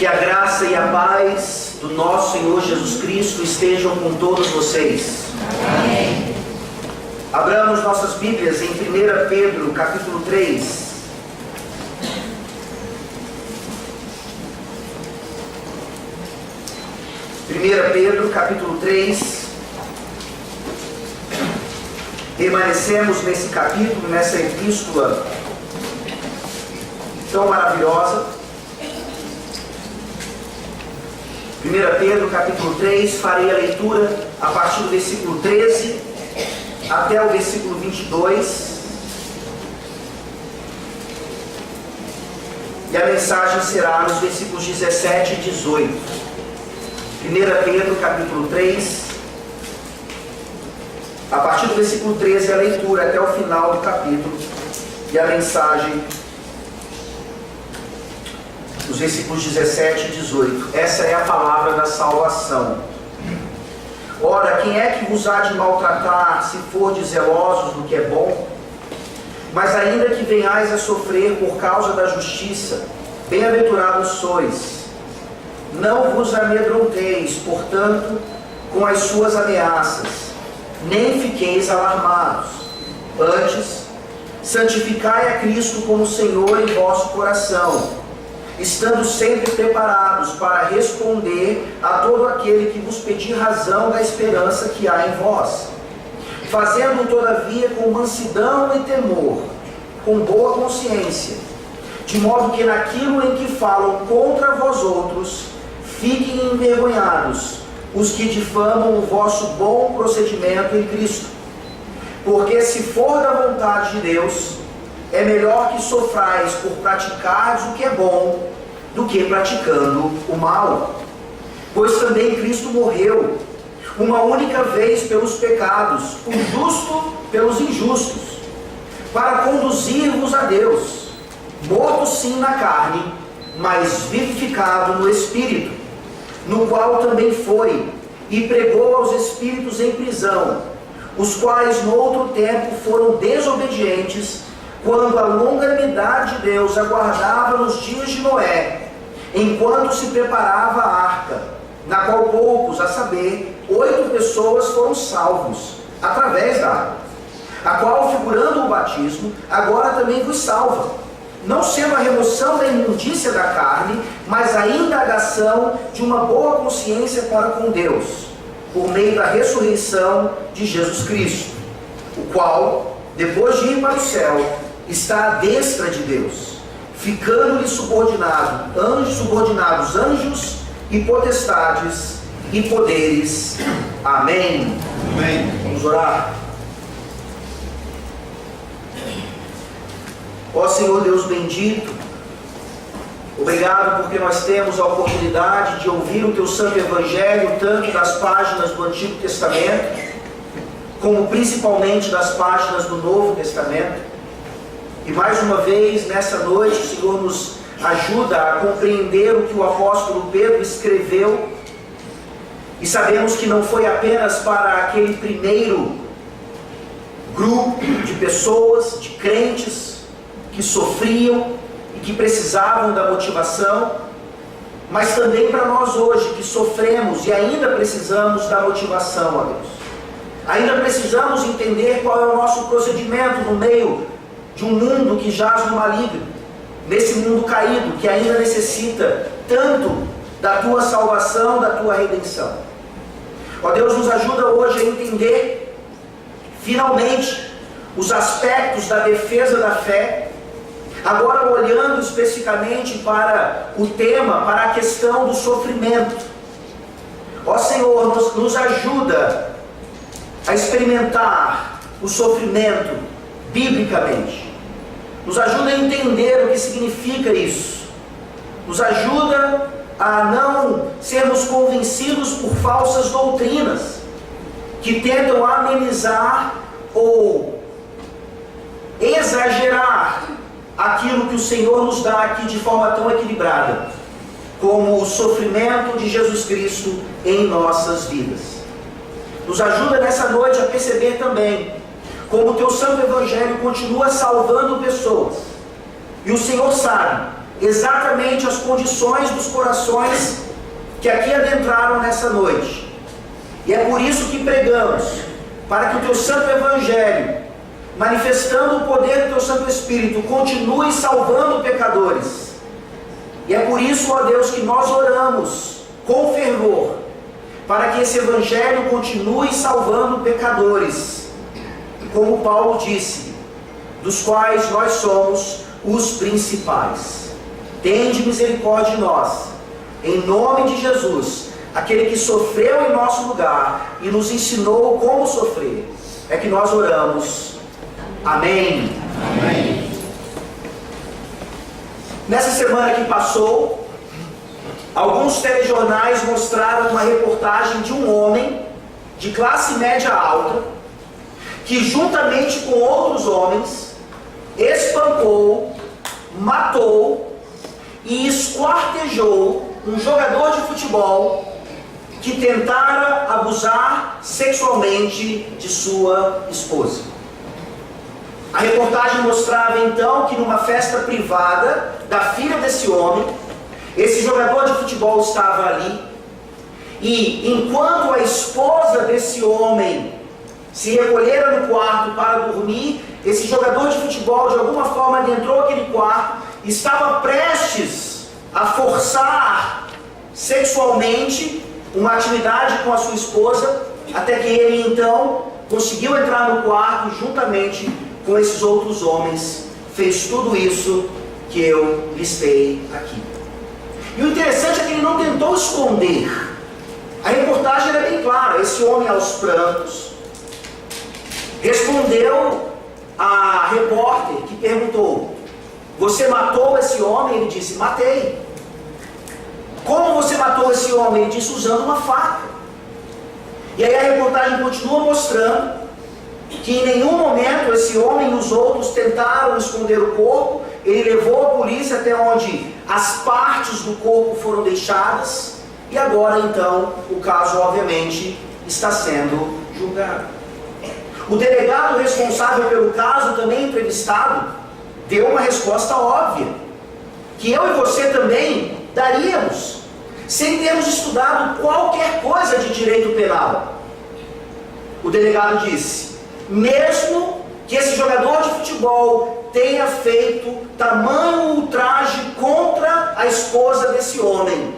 Que a graça e a paz do nosso Senhor Jesus Cristo estejam com todos vocês. Amém. Abramos nossas Bíblias em 1 Pedro, capítulo 3. Pedro, capítulo 3. Permanecemos nesse capítulo, nessa epístola tão maravilhosa. 1 Pedro, capítulo 3, farei a leitura a partir do versículo 13 até o versículo 22. E a mensagem será nos versículos 17 e 18. 1 Pedro, capítulo 3, a partir do versículo 13 a leitura até o final do capítulo. E a mensagem os versículos 17 e 18. Essa é a palavra da salvação. Ora, quem é que vos há de maltratar, se fordes zelosos do que é bom? Mas ainda que venhais a sofrer por causa da justiça, bem-aventurados sois. Não vos amedronteis, portanto, com as suas ameaças, nem fiqueis alarmados. Antes, santificai a Cristo como Senhor em vosso coração, estando sempre preparados para responder a todo aquele que vos pedir razão da esperança que há em vós, fazendo todavia com mansidão e temor, com boa consciência, de modo que naquilo em que falam contra vós outros, fiquem envergonhados os que difamam o vosso bom procedimento em Cristo. Porque se for da vontade de Deus, é melhor que sofrais por praticardes o que é bom, do que praticando o mal. Pois também Cristo morreu uma única vez pelos pecados, o justo pelos injustos, para conduzir-vos a Deus, morto sim na carne, mas vivificado no Espírito, no qual também foi, e pregou aos espíritos em prisão, os quais no outro tempo foram desobedientes, quando a longanimidade de Deus aguardava nos dias de Noé, enquanto se preparava a arca, na qual poucos, a saber, 8 pessoas foram salvos, através da água, a qual, figurando o batismo, agora também vos salva, não sendo a remoção da imundícia da carne, mas a indagação de uma boa consciência para com Deus, por meio da ressurreição de Jesus Cristo, o qual, depois de ir para o céu, está à destra de Deus, ficando-lhe subordinados anjos e potestades e poderes. Amém. Amém. Vamos orar. Ó Senhor Deus bendito, obrigado porque nós temos a oportunidade de ouvir o Teu Santo Evangelho, tanto das páginas do Antigo Testamento, como principalmente das páginas do Novo Testamento. E mais uma vez, nessa noite, o Senhor nos ajuda a compreender o que o apóstolo Pedro escreveu. E sabemos que não foi apenas para aquele primeiro grupo de pessoas, de crentes, que sofriam e que precisavam da motivação, mas também para nós hoje, que sofremos e ainda precisamos da motivação, ó Deus. Ainda precisamos entender qual é o nosso procedimento no meio de um mundo que jaz no maligno, nesse mundo caído, que ainda necessita tanto da Tua salvação, da Tua redenção. Ó Deus, nos ajuda hoje a entender, finalmente, os aspectos da defesa da fé, agora olhando especificamente para o tema, para a questão do sofrimento. Ó Senhor, nos ajuda a experimentar o sofrimento biblicamente. Nos ajuda a entender o que significa isso. Nos ajuda a não sermos convencidos por falsas doutrinas que tentam amenizar ou exagerar aquilo que o Senhor nos dá aqui de forma tão equilibrada, como o sofrimento de Jesus Cristo em nossas vidas. Nos ajuda nessa noite a perceber também como o Teu Santo Evangelho continua salvando pessoas. E o Senhor sabe exatamente as condições dos corações que aqui adentraram nessa noite. E é por isso que pregamos, para que o Teu Santo Evangelho, manifestando o poder do Teu Santo Espírito, continue salvando pecadores. E é por isso, ó Deus, que nós oramos com fervor, para que esse Evangelho continue salvando pecadores, como Paulo disse, dos quais nós somos os principais. Tende misericórdia de nós, em nome de Jesus, aquele que sofreu em nosso lugar e nos ensinou como sofrer. É que nós oramos. Amém. Amém. Nessa semana que passou, alguns telejornais mostraram uma reportagem de um homem de classe média alta que, juntamente com outros homens, espancou, matou e esquartejou um jogador de futebol que tentara abusar sexualmente de sua esposa. A reportagem mostrava então que numa festa privada da filha desse homem, esse jogador de futebol estava ali, e enquanto a esposa desse homem se recolhera no quarto para dormir, esse jogador de futebol de alguma forma adentrou aquele quarto, estava prestes a forçar sexualmente uma atividade com a sua esposa, até que ele então conseguiu entrar no quarto juntamente com esses outros homens, fez tudo isso que eu listei aqui. E o interessante é que ele não tentou esconder. A reportagem era bem clara. Esse homem, aos prantos, respondeu a repórter que perguntou: você matou esse homem? Ele disse: matei. Como você matou esse homem? Ele disse: usando uma faca. E aí a reportagem continua mostrando que em nenhum momento esse homem e os outros tentaram esconder o corpo. Ele levou a polícia até onde as partes do corpo foram deixadas, e agora então o caso obviamente está sendo julgado. O delegado responsável pelo caso, também entrevistado, deu uma resposta óbvia, que eu e você também daríamos, sem termos estudado qualquer coisa de direito penal. O delegado disse: mesmo que esse jogador de futebol tenha feito tamanho ultraje contra a esposa desse homem,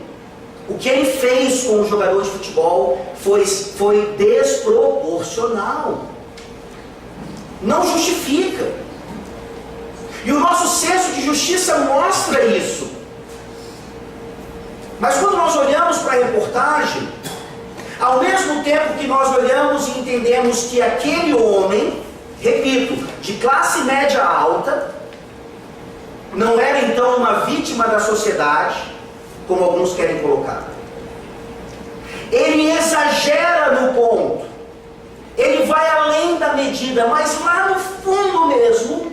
o que ele fez com o jogador de futebol foi desproporcional. Não justifica. E o nosso senso de justiça mostra isso. Mas quando nós olhamos para a reportagem, ao mesmo tempo que nós olhamos e entendemos que aquele homem, repito, de classe média alta, não era então uma vítima da sociedade, como alguns querem colocar. Ele exagera no ponto, ele vai além da medida, mas lá no fundo mesmo,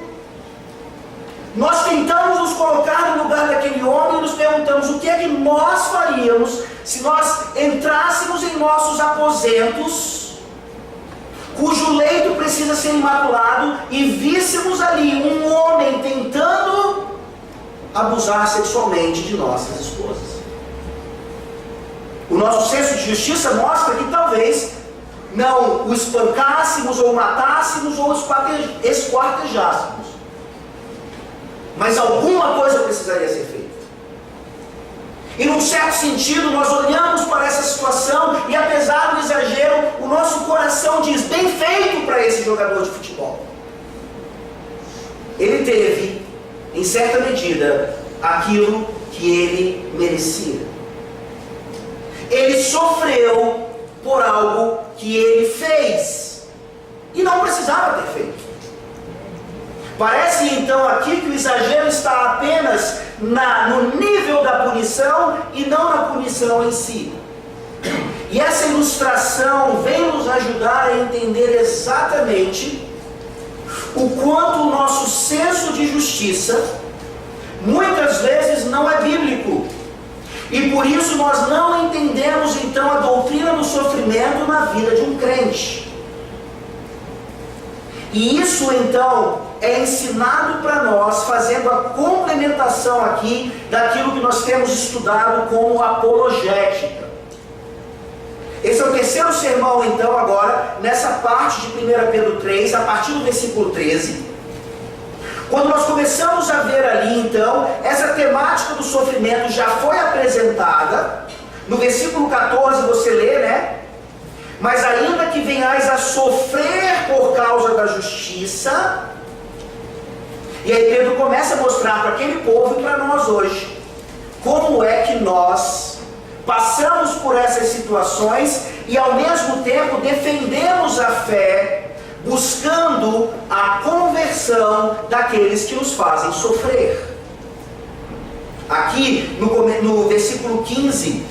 nós tentamos nos colocar no lugar daquele homem e nos perguntamos o que é que nós faríamos se nós entrássemos em nossos aposentos, cujo leito precisa ser imaculado, e víssemos ali um homem tentando abusar sexualmente de nossas esposas. O nosso senso de justiça mostra que talvez não o espancássemos, ou matássemos, ou esquartejássemos, mas alguma coisa precisaria ser feita. E num certo sentido nós olhamos para essa situação e, apesar do exagero, o nosso coração diz: bem feito para esse jogador de futebol. Ele teve, em certa medida, aquilo que ele merecia. Ele sofreu por algo que ele fez e não precisava ter feito. Parece então aqui que o exagero está apenas no nível da punição e não na punição em si. E essa ilustração vem nos ajudar a entender exatamente o quanto o nosso senso de justiça muitas vezes não é bíblico. E por isso nós não entendemos então a doutrina do sofrimento na vida de um crente. E isso então é ensinado para nós, fazendo a complementação aqui daquilo que nós temos estudado como apologética. Esse é o terceiro sermão, então, agora, nessa parte de 1 Pedro 3, a partir do versículo 13. Quando nós começamos a ver ali, então, essa temática do sofrimento já foi apresentada. No versículo 14 você lê, né? Mas ainda que venhais a sofrer por causa da justiça. E aí Pedro começa a mostrar para aquele povo e para nós hoje como é que nós passamos por essas situações e ao mesmo tempo defendemos a fé, buscando a conversão daqueles que nos fazem sofrer. Aqui no versículo 15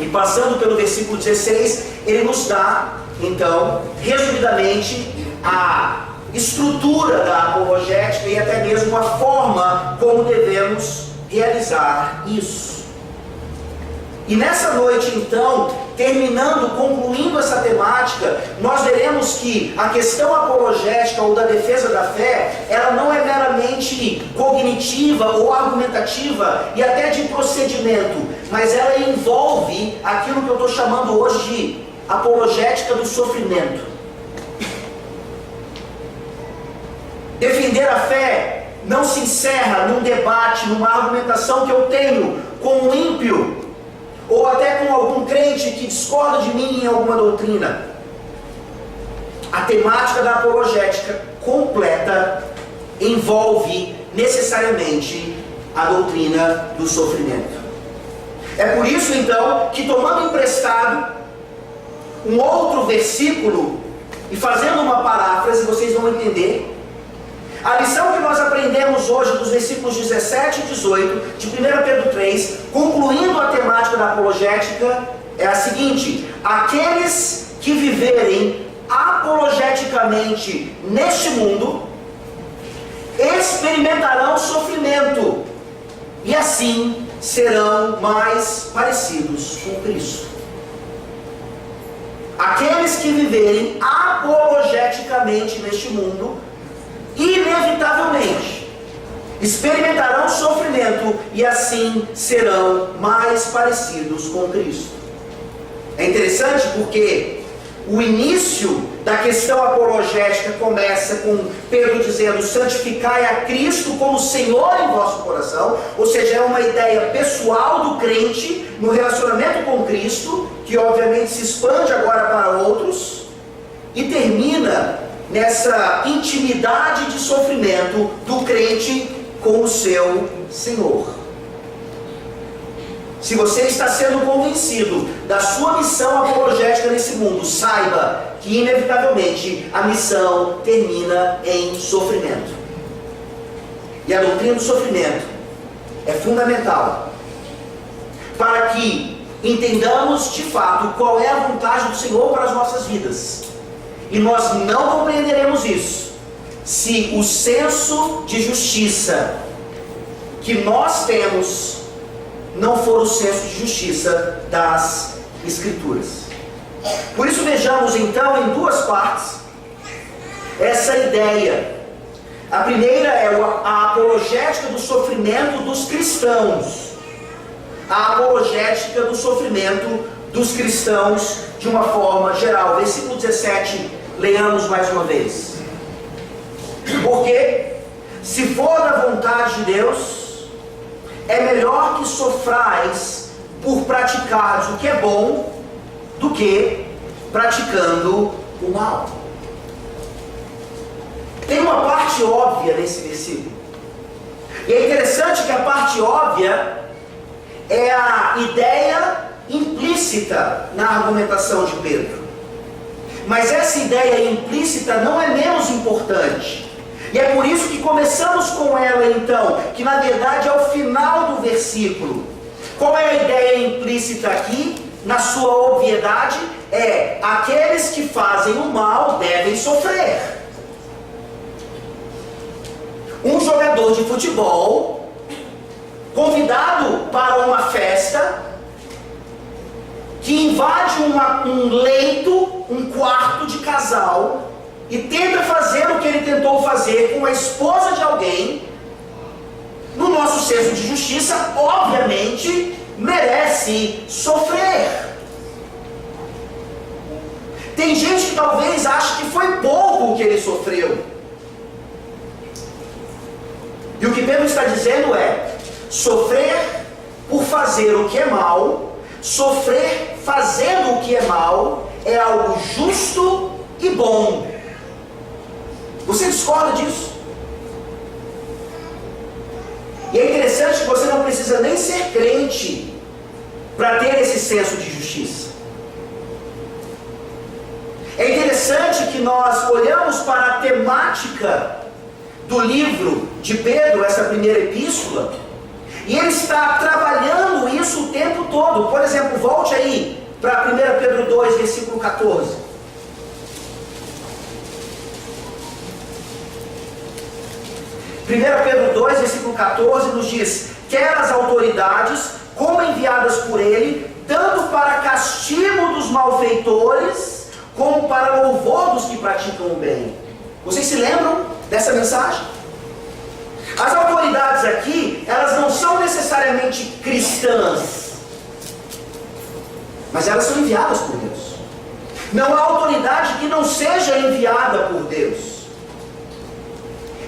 e passando pelo versículo 16, ele nos dá, então, resumidamente, a estrutura da apologética e até mesmo a forma como devemos realizar isso. E nessa noite, então, terminando, concluindo essa temática, nós veremos que a questão apologética ou da defesa da fé, ela não é meramente cognitiva ou argumentativa e até de procedimento, mas ela envolve aquilo que eu estou chamando hoje de apologética do sofrimento. Defender a fé não se encerra num debate, numa argumentação que eu tenho com um ímpio, ou até com algum crente que discorda de mim em alguma doutrina. A temática da apologética completa envolve necessariamente a doutrina do sofrimento. É por isso, então, que tomando emprestado um outro versículo e fazendo uma paráfrase, vocês vão entender. A lição que nós aprendemos hoje dos versículos 17 e 18 de 1 Pedro 3, concluindo a temática da apologética, é a seguinte: aqueles que viverem apologeticamente neste mundo experimentarão sofrimento e assim serão mais parecidos com Cristo. Aqueles que viverem apologeticamente neste mundo inevitavelmente experimentarão sofrimento e assim serão mais parecidos com Cristo. É interessante porque o início da questão apologética começa com Pedro dizendo: santificai a Cristo como Senhor em vosso coração, ou seja, é uma ideia pessoal do crente no relacionamento com Cristo, que obviamente se expande agora para outros, e termina nessa intimidade de sofrimento do crente com o seu Senhor. Se você está sendo convencido da sua missão apologética nesse mundo, saiba que inevitavelmente a missão termina em sofrimento. E a doutrina do sofrimento é fundamental para que entendamos de fato qual é a vontade do Senhor para as nossas vidas. E nós não compreenderemos isso se o senso de justiça que nós temos não for o senso de justiça das Escrituras. Por isso vejamos então em duas partes essa ideia. A primeira é a apologética do sofrimento dos cristãos. A apologética do sofrimento dos cristãos de uma forma geral. Versículo 17. Leiamos mais uma vez. Porque, se for da vontade de Deus, é melhor que sofrais por praticardes o que é bom, do que praticando o mal. Tem uma parte óbvia nesse versículo. E é interessante que a parte óbvia é a ideia implícita na argumentação de Pedro. Mas essa ideia implícita não é menos importante. E é por isso que começamos com ela então, que na verdade é o final do versículo. Qual é a ideia implícita aqui? Na sua obviedade, é: aqueles que fazem o mal devem sofrer. Um jogador de futebol, convidado para uma festa, que invade um leito, um quarto de casal, e tenta fazer o que ele tentou fazer com a esposa de alguém, no nosso senso de justiça, obviamente, merece sofrer. Tem gente que talvez ache que foi pouco o que ele sofreu. E o que Pedro está dizendo é: sofrer por fazer o que é mal, sofrer fazendo o que é mal, é algo justo e bom. Você discorda disso? E é interessante que você não precisa nem ser crente para ter esse senso de justiça. É interessante que nós olhamos para a temática do livro de Pedro, essa primeira epístola, e ele está trabalhando isso o tempo todo. Por exemplo, volte aí para 1 Pedro 2, versículo 14. 1 Pedro 2, versículo 14 nos diz: quer as autoridades, como enviadas por ele, tanto para castigo dos malfeitores, como para louvor dos que praticam o bem. Vocês se lembram dessa mensagem? As autoridades aqui, elas não são necessariamente cristãs, mas elas são enviadas por Deus. Não há autoridade que não seja enviada por Deus.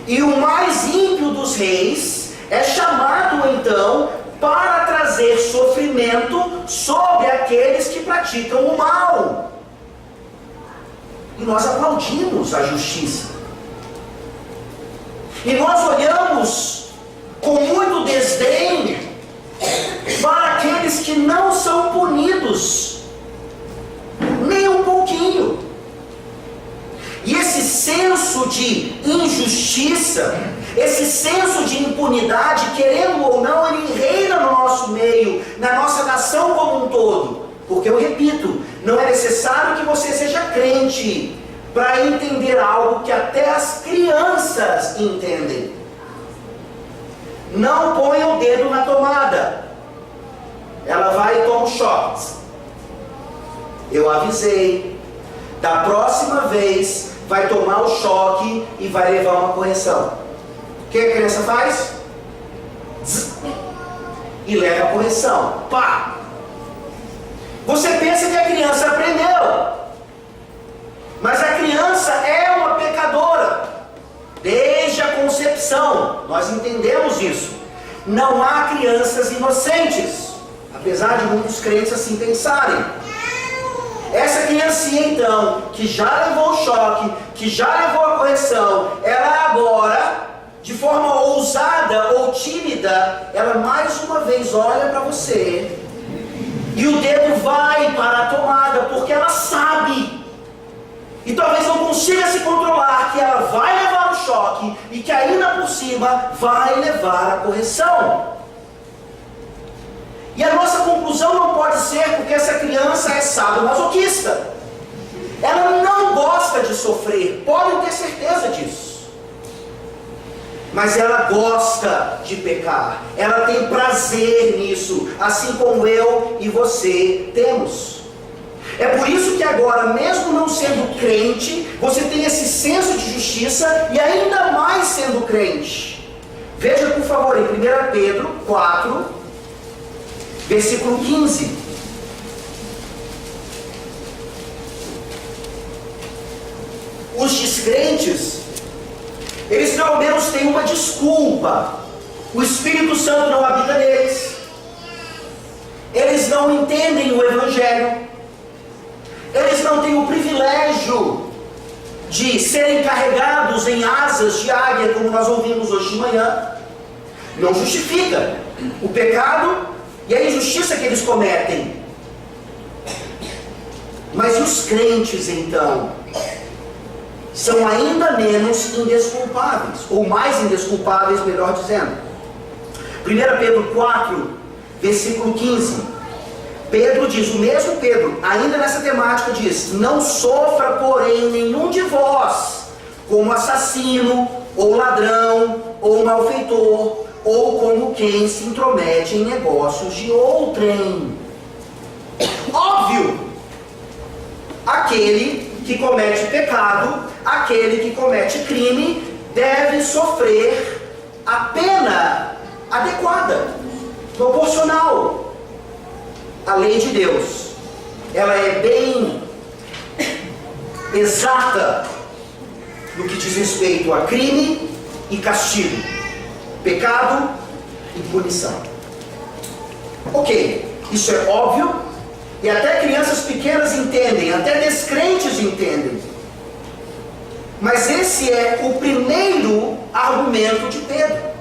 E o mais ímpio dos reis é chamado então para trazer sofrimento sobre aqueles que praticam o mal. E nós aplaudimos a justiça. E nós olhamos com muito desdém para aqueles que não são punidos, nem um pouquinho. E esse senso de injustiça, esse senso de impunidade, querendo ou não, ele reina no nosso meio, na nossa nação como um todo. Porque eu repito, não é necessário que você seja crente para entender algo que até as crianças entendem. Não ponha o dedo na tomada, ela vai e toma um choque. Eu avisei, da próxima vez vai tomar o choque e vai levar uma correção. O que a criança faz? E leva a correção. Pá! Você pensa que a criança aprendeu, mas a criança é uma pecadora desde a concepção. Nós entendemos isso. Não há crianças inocentes, apesar de muitos crentes assim pensarem. Essa criancinha então, que já levou o choque, que já levou a correção, ela agora, de forma ousada ou tímida, ela mais uma vez olha para você e o dedo vai para a tomada, porque ela sabe, e talvez não consiga se controlar, que ela vai levar o choque e que ainda por cima vai levar a correção. E a nossa conclusão não pode ser porque essa criança é sadomasoquista. Ela não gosta de sofrer, podem ter certeza disso. Mas ela gosta de pecar, ela tem prazer nisso, assim como eu e você temos. É por isso que agora, mesmo não sendo crente, você tem esse senso de justiça, e ainda mais sendo crente. Veja por favor em 1 Pedro 4, versículo 15. Os descrentes, eles pelo menos têm uma desculpa. O Espírito Santo não habita neles. Eles não entendem o Evangelho. Eles não têm o privilégio de serem carregados em asas de águia, como nós ouvimos hoje de manhã. Não justifica o pecado e a injustiça que eles cometem. Mas os crentes então são ainda menos indesculpáveis, ou mais indesculpáveis, melhor dizendo. 1 Pedro 4, versículo 15. Pedro diz, o mesmo Pedro, ainda nessa temática diz: não sofra, porém, nenhum de vós como assassino, ou ladrão, ou malfeitor, ou como quem se intromete em negócios de outrem. Óbvio, aquele que comete pecado, aquele que comete crime, deve sofrer a pena adequada, proporcional à lei de Deus. Ela é bem exata no que diz respeito a crime e castigo, pecado e punição. Ok, isso é óbvio, e até crianças pequenas entendem, até descrentes entendem. Mas esse é o primeiro argumento de Pedro.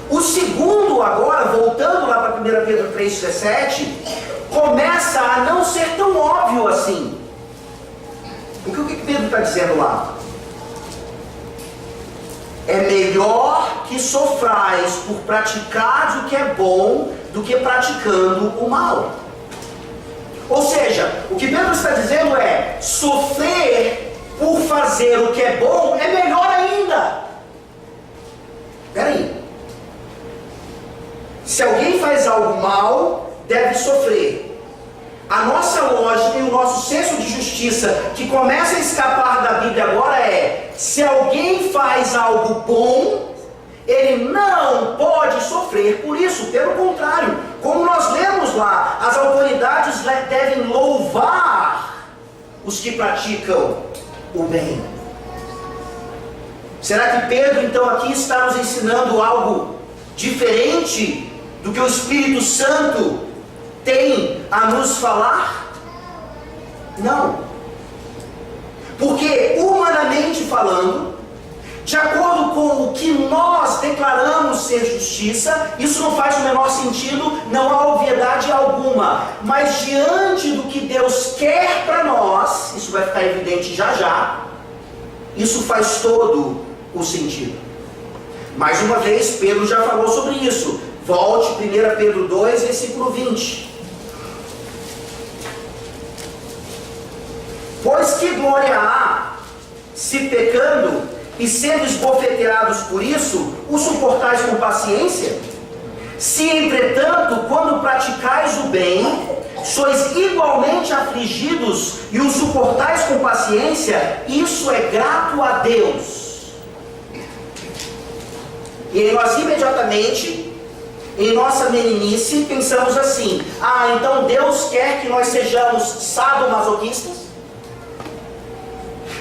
O segundo, agora, voltando lá para 1 Pedro 3,17, começa a não ser tão óbvio assim. Porque o que Pedro está dizendo lá? É melhor que sofrais por praticar o que é bom do que praticando o mal. Ou seja, o que Pedro está dizendo é: sofrer por fazer o que é bom é melhor ainda. Espera aí. Se alguém faz algo mal, deve sofrer. A nossa lógica e o nosso senso de justiça que começa a escapar da Bíblia agora é: se alguém faz algo bom, ele não pode sofrer por isso. Pelo contrário, como nós lemos lá, as autoridades devem louvar os que praticam o bem. Será que Pedro então aqui está nos ensinando algo diferente do que o Espírito Santo tem a nos falar? Não. Porque, humanamente falando, de acordo com o que nós declaramos ser justiça, isso não faz o menor sentido, não há obviedade alguma. Mas diante do que Deus quer para nós, isso vai ficar evidente já já, isso faz todo o sentido. Mais uma vez, Pedro já falou sobre isso. Volte, 1 Pedro 2, versículo 20. Pois que glória há, se pecando e sendo esbofeteados por isso, o suportais com paciência? Se, entretanto, quando praticais o bem, sois igualmente afligidos e o suportais com paciência, isso é grato a Deus. E nós imediatamente, em nossa meninice, pensamos assim: ah, então Deus quer que nós sejamos sadomasoquistas?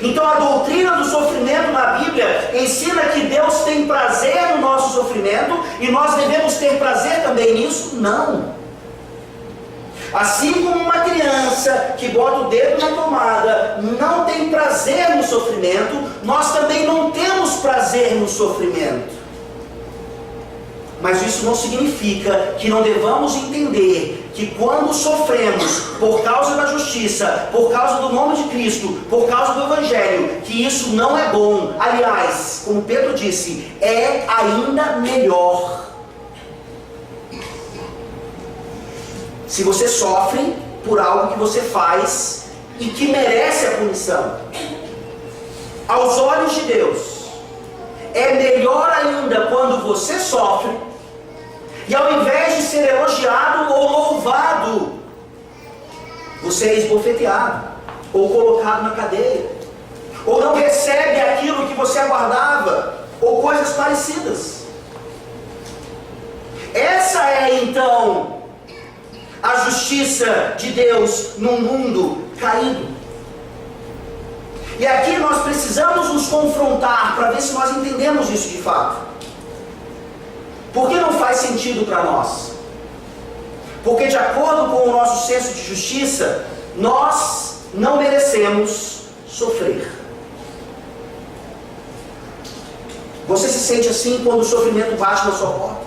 Então a doutrina do sofrimento na Bíblia ensina que Deus tem prazer no nosso sofrimento e nós devemos ter prazer também nisso? Não. Assim como uma criança que bota o dedo na tomada não tem prazer no sofrimento, nós também não temos prazer no sofrimento. Mas isso não significa que não devamos entender que quando sofremos por causa da justiça, por causa do nome de Cristo, por causa do Evangelho, que isso não é bom. Aliás, como Pedro disse, é ainda melhor. Se você sofre por algo que você faz e que merece a punição, aos olhos de Deus, é melhor ainda quando você sofre e ao invés de ser elogiado ou louvado, você é esbofeteado, ou colocado na cadeia, ou não recebe aquilo que você aguardava, ou coisas parecidas. Essa é então a justiça de Deus num mundo caído. E aqui nós precisamos nos confrontar para ver se nós entendemos isso de fato. Por que não faz sentido para nós? Porque de acordo com o nosso senso de justiça, nós não merecemos sofrer. Você se sente assim quando o sofrimento bate na sua porta?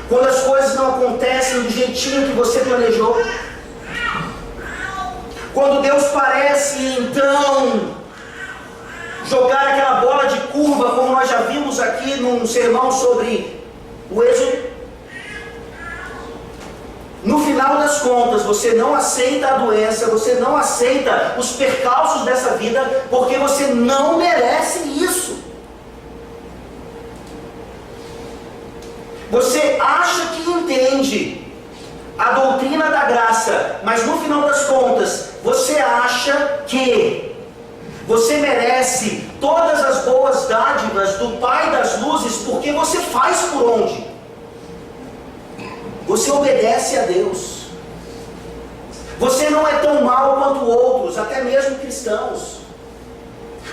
Quando as coisas não acontecem do jeitinho que você planejou? Quando Deus parece então jogar aquela bola de curva, como nós já vimos aqui num sermão sobre o Êxodo? No final das contas, você não aceita a doença, você não aceita os percalços dessa vida, porque você não merece isso. Você acha que entende a doutrina da graça, mas no final das contas, você acha que você merece todas as boas dádivas do Pai das luzes porque você faz por onde? Você obedece a Deus. Você não é tão mau quanto outros, até mesmo cristãos.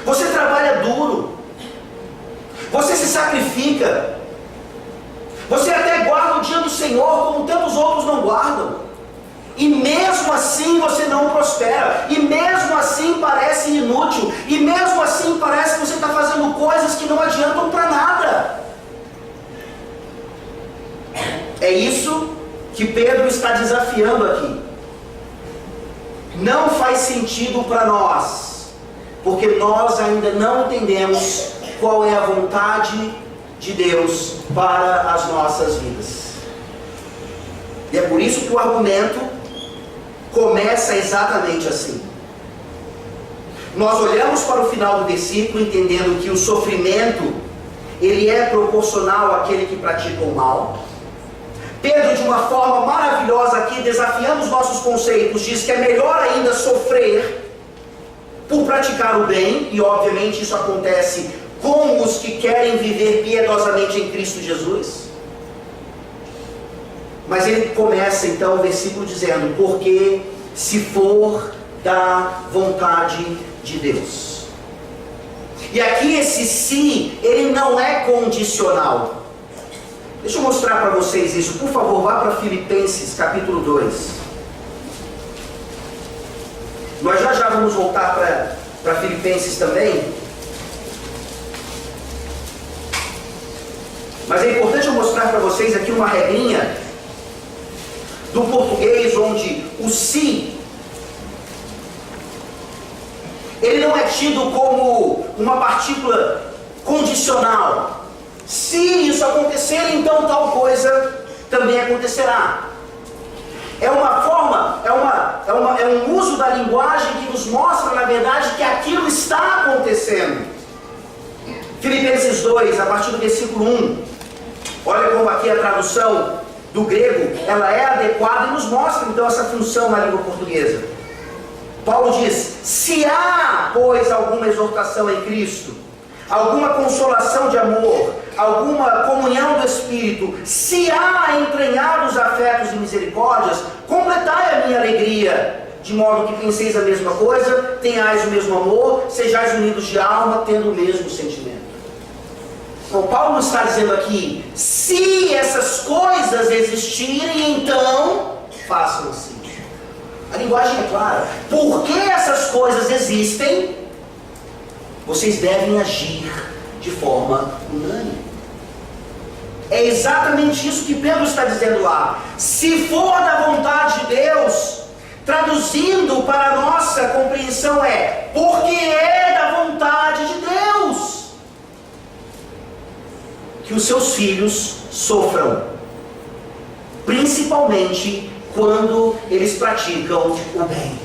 Você trabalha duro. Você se sacrifica. Você até guarda o dia do Senhor como tantos outros não guardam. E mesmo assim você não prospera. E mesmo assim parece inútil. E mesmo assim parece que você está fazendo coisas que não adiantam para nada. É isso que Pedro está desafiando aqui. Não faz sentido para nós, porque nós ainda não entendemos qual é a vontade de Deus para as nossas vidas. E é por isso que o argumento começa exatamente assim. Nós olhamos para o final do versículo entendendo que o sofrimento ele é proporcional àquele que pratica o mal. Pedro, de uma forma maravilhosa aqui, desafiando os nossos conceitos, diz que é melhor ainda sofrer por praticar o bem, e obviamente isso acontece com os que querem viver piedosamente em Cristo Jesus. Mas ele começa então o versículo dizendo, porque se for da vontade de Deus. E aqui esse se, ele não é condicional. Deixa eu mostrar para vocês isso. Por favor, vá para Filipenses, capítulo 2. Nós já vamos voltar para Filipenses também. Mas é importante eu mostrar para vocês aqui uma regrinha do português, onde o se, ele não é tido como uma partícula condicional. Se isso acontecer, então tal coisa também acontecerá. É uma forma, é um uso da linguagem que nos mostra, na verdade, que aquilo está acontecendo. Filipenses 2, a partir do versículo 1. Olha como aqui a tradução do grego, ela é adequada e nos mostra, então, essa função na língua portuguesa. Paulo diz, se há, pois, alguma exortação em Cristo, alguma consolação de amor, alguma comunhão do Espírito, se há entranhados afetos e misericórdias, completai a minha alegria, de modo que penseis a mesma coisa, tenhais o mesmo amor, sejais unidos de alma, tendo o mesmo sentimento. Então Paulo está dizendo aqui, se essas coisas existirem, então façam assim. A linguagem é clara. Porque essas coisas existem, vocês devem agir de forma unânime. É exatamente isso que Pedro está dizendo lá. Se for da vontade de Deus, traduzindo para a nossa compreensão porque é da vontade de Deus que os seus filhos sofram, principalmente quando eles praticam o bem.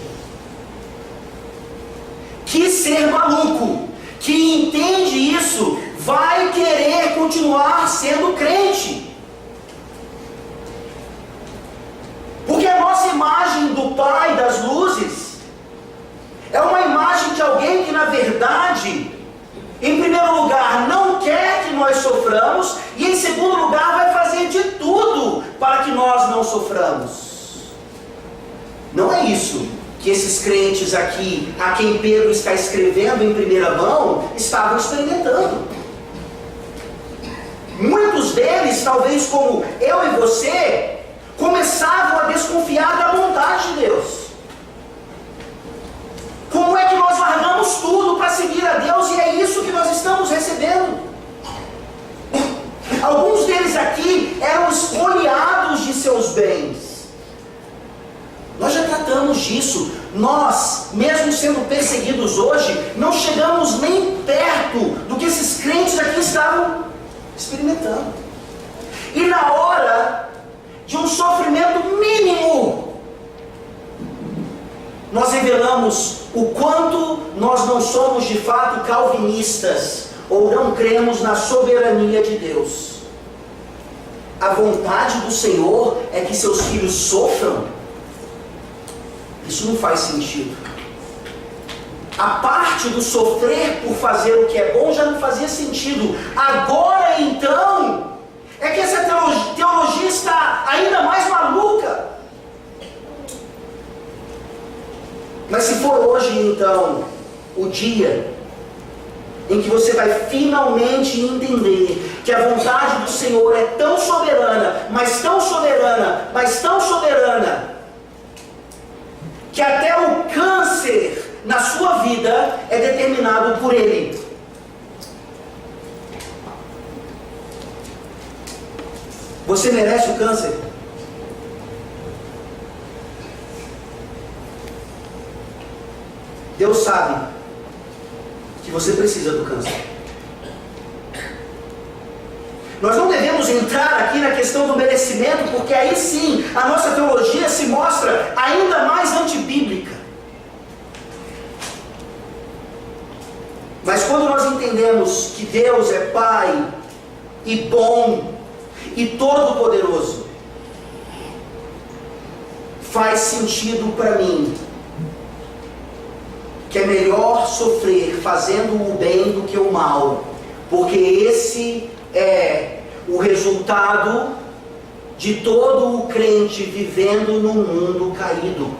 Que ser maluco que entende isso vai querer continuar sendo crente. Porque a nossa imagem do Pai das luzes é uma imagem de alguém que, na verdade, em primeiro lugar, não quer que nós soframos, e em segundo lugar, vai fazer de tudo para que nós não soframos. Não é isso que esses crentes aqui, a quem Pedro está escrevendo em primeira mão, estavam experimentando. Muitos deles, talvez como eu e você, começavam a desconfiar da bondade de Deus. Como é que nós largamos tudo para seguir a Deus e é isso que nós estamos recebendo? Alguns deles aqui eram espoliados de seus bens. Nós já tratamos disso. Nós, mesmo sendo perseguidos hoje, não chegamos nem perto do que esses crentes aqui estavam experimentando. E na hora de um sofrimento mínimo, nós revelamos o quanto nós não somos de fato calvinistas, ou não cremos na soberania de Deus. A vontade do Senhor é que seus filhos sofram. Isso não faz sentido. A parte do sofrer por fazer o que é bom já não fazia sentido. Agora então, é que essa teologia está ainda mais maluca. Mas se for hoje então o dia em que você vai finalmente entender que a vontade do Senhor é tão soberana, mas tão soberana, mas tão soberana, que até o câncer na sua vida é determinado por Ele. Você merece o câncer? Deus sabe que você precisa do câncer. Nós não devemos entrar aqui na questão do merecimento, porque aí sim a nossa teologia se mostra ainda mais antibíblica. Mas quando nós entendemos que Deus é Pai e bom e todo-poderoso, faz sentido para mim que é melhor sofrer fazendo o bem do que o mal, porque esse é o resultado de todo o crente vivendo num mundo caído.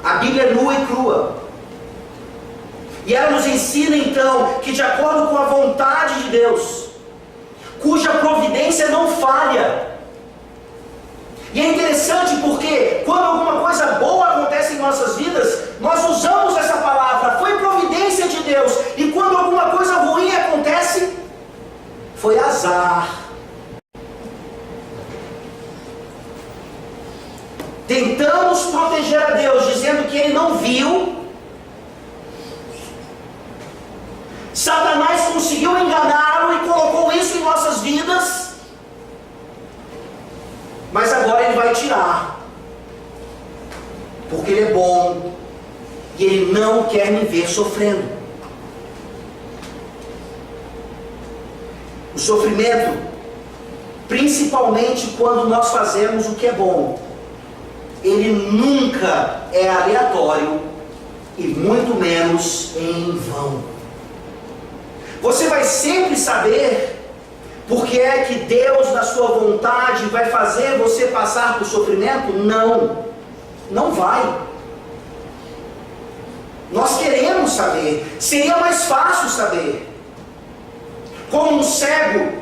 A Bíblia é nua e crua, e ela nos ensina então que de acordo com a vontade de Deus, cuja providência não falha. E é interessante porque quando alguma coisa boa acontece em nossas vidas, nós usamos essa palavra, foi providência de Deus. E quando alguma coisa ruim acontece, foi azar. Tentamos proteger a Deus dizendo que Ele não viu. Satanás conseguiu enganá-lo e colocou isso em nossas vidas. Mas agora Ele vai tirar, porque Ele é bom e Ele não quer me ver sofrendo. O sofrimento, principalmente quando nós fazemos o que é bom, ele nunca é aleatório e muito menos em vão. Você vai sempre saber porque é que Deus, na sua vontade, vai fazer você passar por sofrimento? Não, não vai. Nós queremos saber, seria mais fácil saber. Como um cego,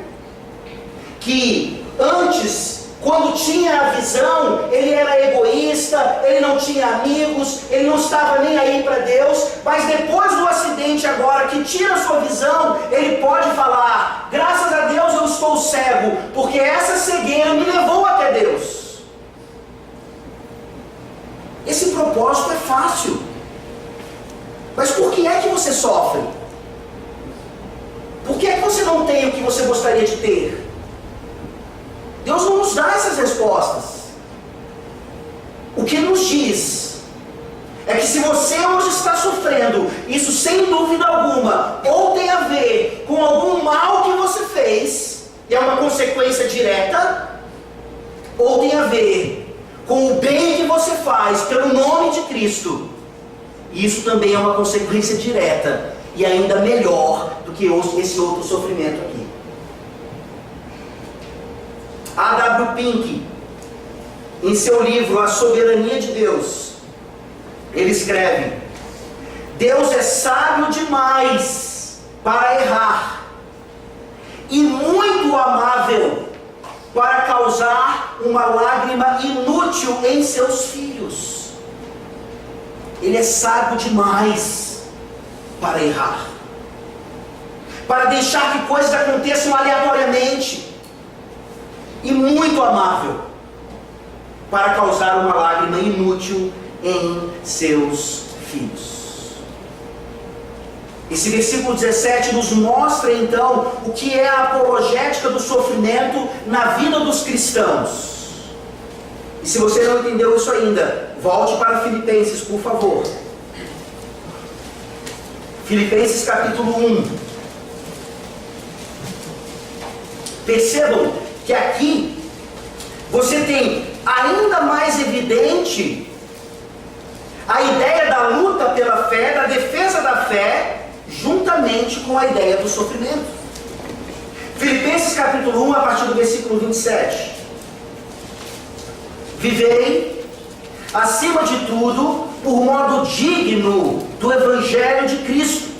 que antes, quando tinha a visão, ele era egoísta, ele não tinha amigos, ele não estava nem aí para Deus, mas depois do acidente agora, que tira a sua visão, ele pode falar, graças a Deus eu estou cego, porque essa cegueira me levou até Deus. Esse propósito é fácil. Mas por que é que você sofre? Por que é que você não tem o que você gostaria de ter? Deus não nos dá essas respostas. O que nos diz é que se você hoje está sofrendo, isso sem dúvida alguma, ou tem a ver com algum mal que você fez, e é uma consequência direta, ou tem a ver com o bem que você faz pelo nome de Cristo. E isso também é uma consequência direta, e ainda melhor do que esse outro sofrimento aqui. A.W. Pink, em seu livro A Soberania de Deus, ele escreve: Deus é sábio demais para errar e muito amável para causar uma lágrima inútil em seus filhos. Ele é sábio demais para errar, para deixar que coisas aconteçam aleatoriamente, e muito amável para causar uma lágrima inútil em seus filhos. Esse versículo 17 nos mostra então o que é a apologética do sofrimento na vida dos cristãos. E se você não entendeu isso ainda, volte para Filipenses, por favor. Filipenses capítulo 1. Percebam que aqui você tem ainda mais evidente a ideia da luta pela fé, da defesa da fé, juntamente com a ideia do sofrimento. Filipenses capítulo 1, a partir do versículo 27. Vivei, acima de tudo, por modo digno do Evangelho de Cristo,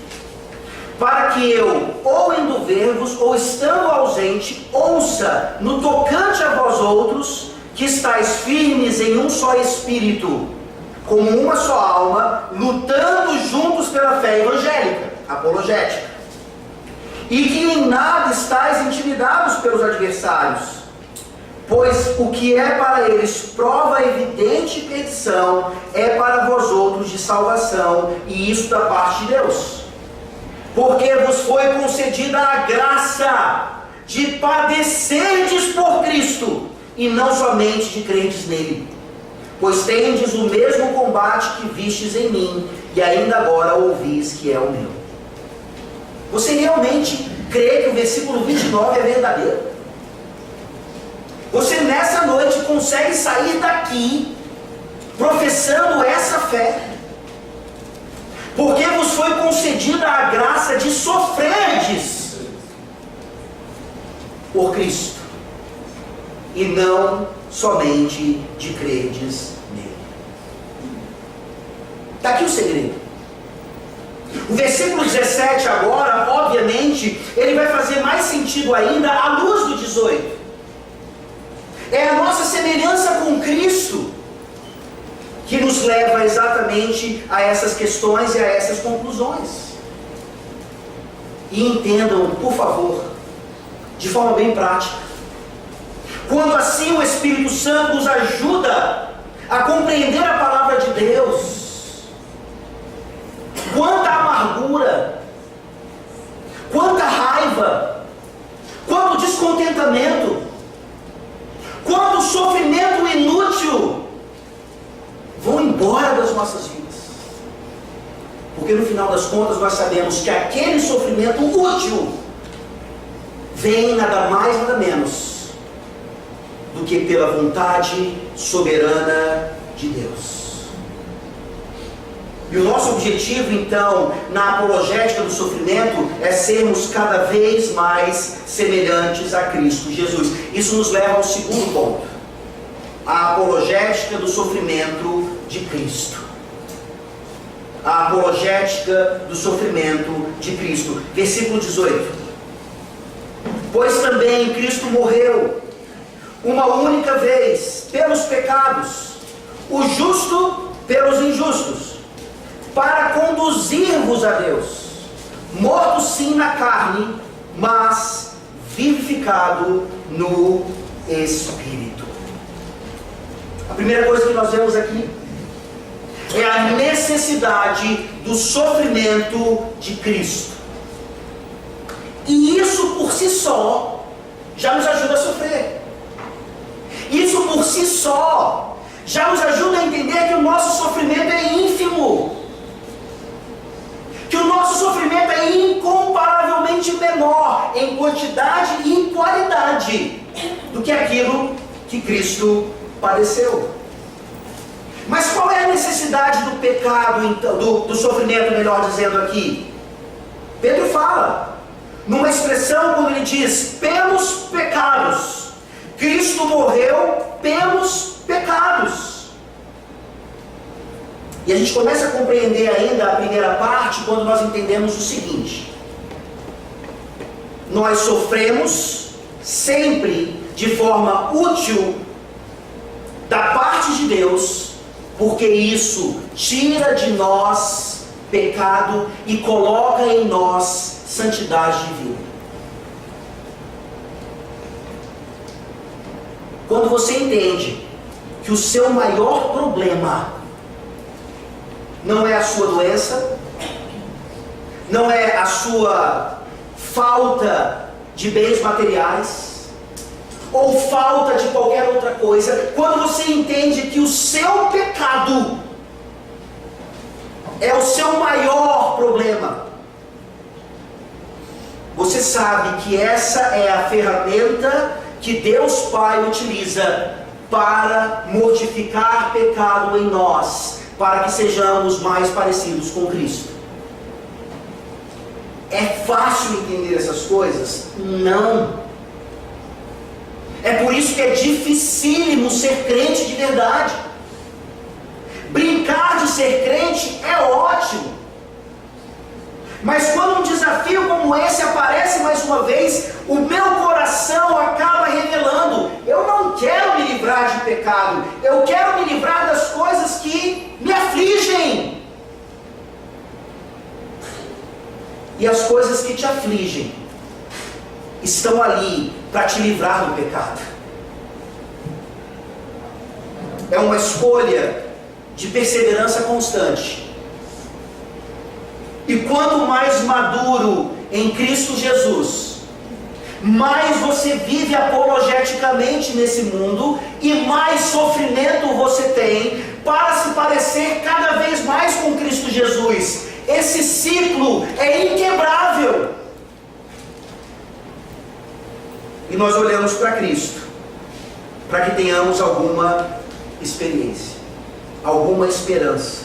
para que eu, ou indo ver-vos, ou estando ausente, ouça no tocante a vós outros, que estáis firmes em um só Espírito, como uma só alma, lutando juntos pela fé evangélica, apologética, e que em nada estáis intimidados pelos adversários, pois o que é para eles prova evidente de perdição, é para vós outros de salvação, e isso da parte de Deus. Porque vos foi concedida a graça de padecerdes por Cristo, e não somente de crentes nele. Pois tendes o mesmo combate que vistes em mim, e ainda agora ouvis que é o meu. Você realmente crê que o versículo 29 é verdadeiro? Você nessa noite consegue sair daqui professando essa fé? Porque vos foi concedida a graça de sofrerdes por Cristo, e não somente de crerdes nele. Está aqui o segredo. O versículo 17 agora, obviamente, ele vai fazer mais sentido ainda à luz do 18. É a nossa semelhança com Cristo que nos leva exatamente a essas questões e a essas conclusões. E entendam, por favor, de forma bem prática, quando assim o Espírito Santo nos ajuda a compreender a palavra de Deus, quanta amargura, quanta raiva, quanto descontentamento, quanto sofrimento inútil vão embora das nossas vidas. Porque no final das contas nós sabemos que aquele sofrimento útil vem nada mais, nada menos do que pela vontade soberana de Deus. E o nosso objetivo, então, na apologética do sofrimento, é sermos cada vez mais semelhantes a Cristo Jesus. Isso nos leva ao segundo ponto: a apologética do sofrimento de Cristo. A apologética do sofrimento de Cristo. Versículo 18. Pois também Cristo morreu uma única vez pelos pecados, o justo pelos injustos, para conduzir-vos a Deus, morto sim na carne, mas vivificado no Espírito. A primeira coisa que nós vemos aqui é a necessidade do sofrimento de Cristo. E isso por si só já nos ajuda a sofrer. Isso por si só já nos ajuda a entender que o nosso sofrimento é ínfimo, que o nosso sofrimento é incomparavelmente menor em quantidade e em qualidade do que aquilo que Cristo padeceu. Mas qual é a necessidade do pecado, então, do sofrimento, melhor dizendo aqui? Pedro fala, numa expressão quando ele diz, pelos pecados. Cristo morreu pelos pecados. E a gente começa a compreender ainda a primeira parte quando nós entendemos o seguinte: nós sofremos sempre de forma útil da parte de Deus, porque isso tira de nós pecado e coloca em nós santidade divina. Quando você entende que o seu maior problema não é a sua doença, não é a sua falta de bens materiais, ou falta de qualquer outra coisa, quando você entende que o seu pecado é o seu maior problema, você sabe que essa é a ferramenta que Deus Pai utiliza para mortificar pecado em nós, para que sejamos mais parecidos com Cristo. É fácil entender essas coisas? Não. É por isso que é dificílimo ser crente de verdade. Brincar de ser crente é ótimo. Mas quando um desafio como esse aparece mais uma vez, o meu coração acaba revelando: eu não quero me livrar de pecado, eu quero me livrar das coisas que me afligem. E as coisas que te afligem estão ali para te livrar do pecado. É uma escolha de perseverança constante. E quanto mais maduro em Cristo Jesus, mais você vive apologeticamente nesse mundo e mais sofrimento você tem para se parecer cada vez mais com Cristo Jesus. Esse ciclo é inquebrável. E nós olhamos para Cristo, para que tenhamos alguma experiência, alguma esperança.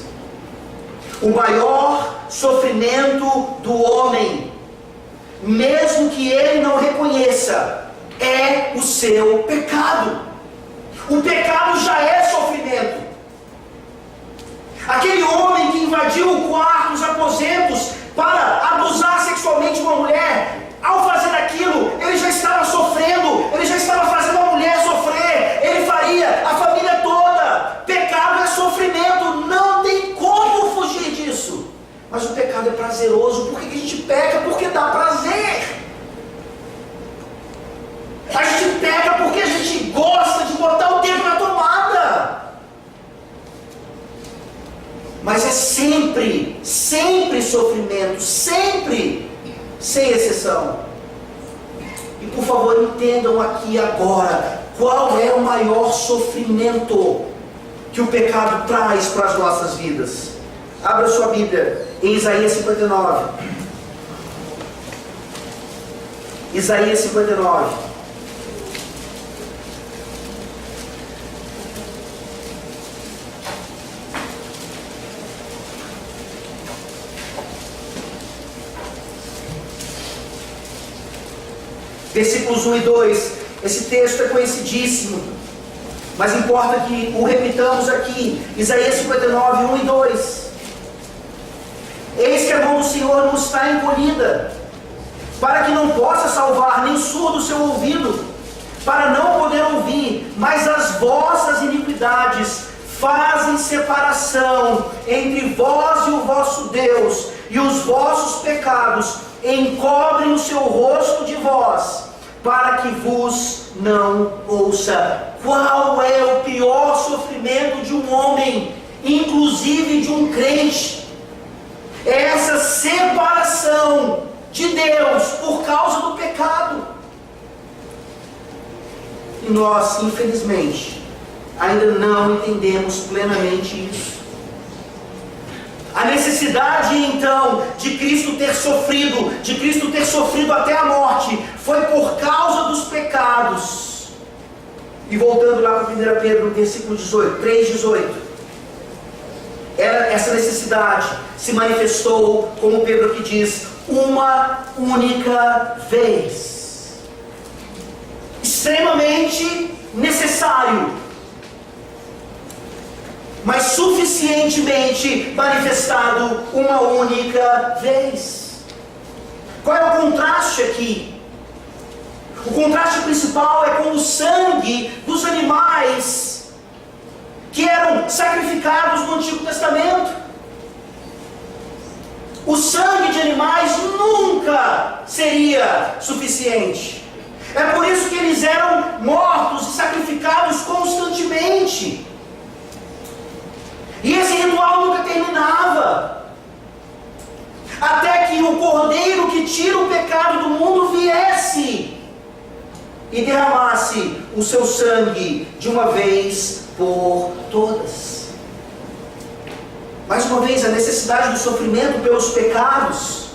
O maior sofrimento do homem, mesmo que ele não reconheça, é o seu pecado. O pecado já é sofrimento. Aquele homem que invadiu o quarto, os aposentos, para abusar sexualmente uma mulher, ao fazer aquilo, ele já estava sofrendo, ele já estava fazendo a mulher sofrer, ele faria a família toda. Pecado é sofrimento, não tem como fugir disso. Mas o pecado é prazeroso. Por que a gente peca? Porque dá prazer. A gente peca porque a gente gosta de botar o dedo na tomada. Mas é sempre sofrimento, sempre, sem exceção. E por favor, entendam aqui agora, qual é o maior sofrimento que o pecado traz para as nossas vidas. Abra sua Bíblia em Isaías 59. Isaías 59. Versículos 1 e 2. Esse texto é conhecidíssimo, mas importa que o repitamos aqui. Isaías 59, 1 e 2. Eis que a mão do Senhor não está encolhida, para que não possa salvar, nem surdo o seu ouvido, para não poder ouvir, mas as vossas iniquidades fazem separação entre vós e o vosso Deus, e os vossos pecados encobrem o seu rosto de vós, para que vos não ouça. Qual é o pior sofrimento de um homem, inclusive de um crente? É essa separação de Deus por causa do pecado. E nós, infelizmente, ainda não entendemos plenamente isso. A necessidade, então, de Cristo ter sofrido até a morte, foi por causa dos pecados. E voltando lá para 1 Pedro, versículo 18, 3,18. Essa necessidade se manifestou, como Pedro aqui diz, uma única vez. Extremamente necessário, mas suficientemente manifestado uma única vez. Qual é o contraste aqui? O contraste principal é com o sangue dos animais que eram sacrificados no Antigo Testamento. O sangue de animais nunca seria suficiente. É por isso que eles eram mortos e sacrificados constantemente. E esse ritual nunca terminava, até que o Cordeiro que tira o pecado do mundo viesse e derramasse o seu sangue de uma vez por todas. Mais uma vez, a necessidade do sofrimento pelos pecados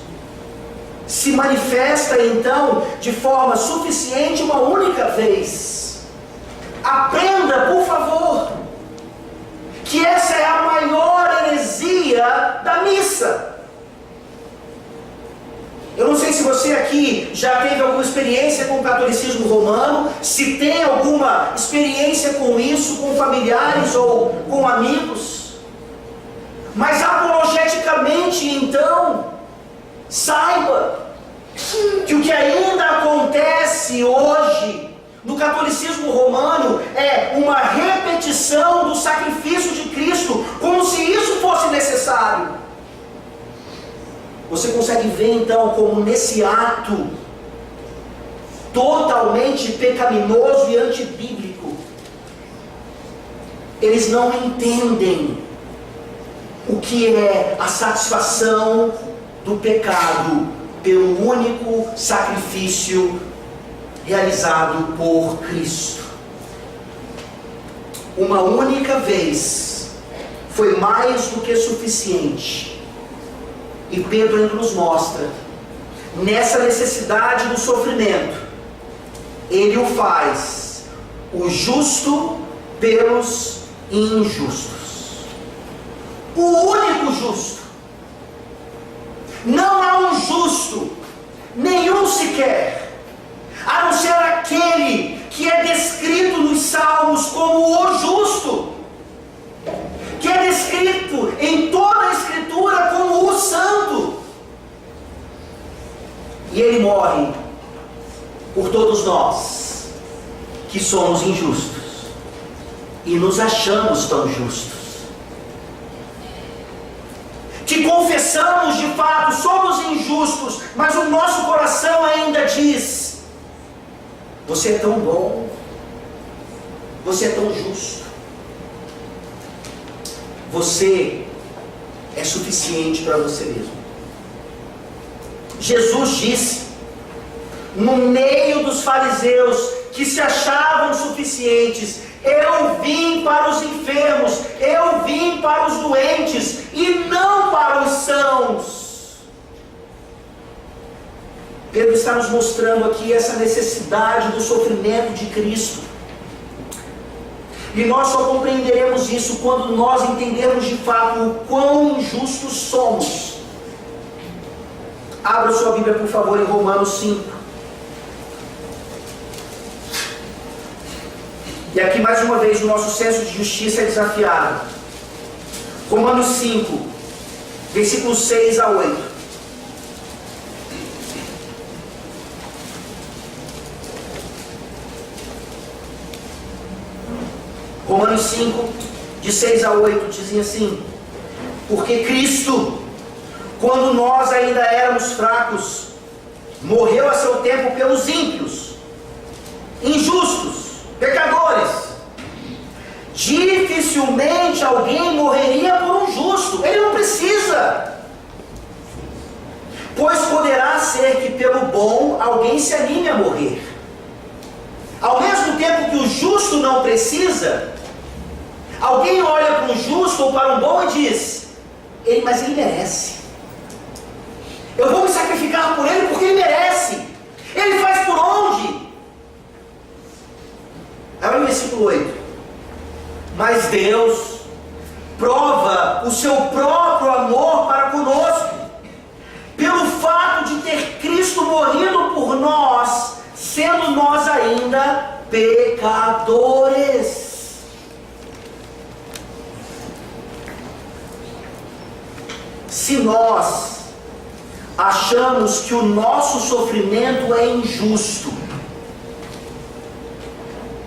se manifesta então de forma suficiente uma única vez. Aprenda, por favor, que essa é a maior heresia da missa. Eu não sei se você aqui já teve alguma experiência com o catolicismo romano, se tem alguma experiência com isso, com familiares ou com amigos. Mas apologeticamente, então, saiba que o que ainda acontece hoje no catolicismo romano é uma repetição do sacrifício de Cristo, como se isso fosse necessário. Você consegue ver então como nesse ato totalmente pecaminoso e antibíblico, eles não entendem o que é a satisfação do pecado pelo único sacrifício realizado por Cristo. Uma única vez foi mais do que suficiente. E Pedro ainda nos mostra, nessa necessidade do sofrimento, ele o faz o justo pelos injustos. O único justo. Não há um justo, nenhum sequer, a não ser aquele que é descrito nos Salmos como o justo, que é descrito em toda a Escritura como o santo. E ele morre por todos nós, que somos injustos, e nos achamos tão justos, que confessamos de fato, somos injustos, mas o nosso coração ainda diz: você é tão bom, você é tão justo, você é suficiente para você mesmo. Jesus disse, no meio dos fariseus que se achavam suficientes: eu vim para os enfermos, eu vim para os doentes e não para os sãos. Pedro está nos mostrando aqui essa necessidade do sofrimento de Cristo. E nós só compreenderemos isso quando nós entendermos de fato o quão injustos somos. Abra sua Bíblia, por favor, em Romanos 5. E aqui mais uma vez o nosso senso de justiça é desafiado. Romanos 5, versículos 6 a 8. Romanos 5, de 6 a 8, dizem assim: porque Cristo, quando nós ainda éramos fracos, morreu a seu tempo pelos ímpios, injustos, pecadores. Dificilmente alguém morreria por um justo, ele não precisa. Pois poderá ser que pelo bom alguém se anime a morrer. Ao mesmo tempo que o justo não precisa, alguém olha para um justo ou para um bom e diz: mas ele merece. Eu vou me sacrificar por ele porque ele merece. Ele faz por onde? Olha o versículo 8. Mas Deus prova o seu próprio amor para conosco, pelo fato de ter Cristo morrido por nós, sendo nós ainda pecadores. Se nós achamos que o nosso sofrimento é injusto,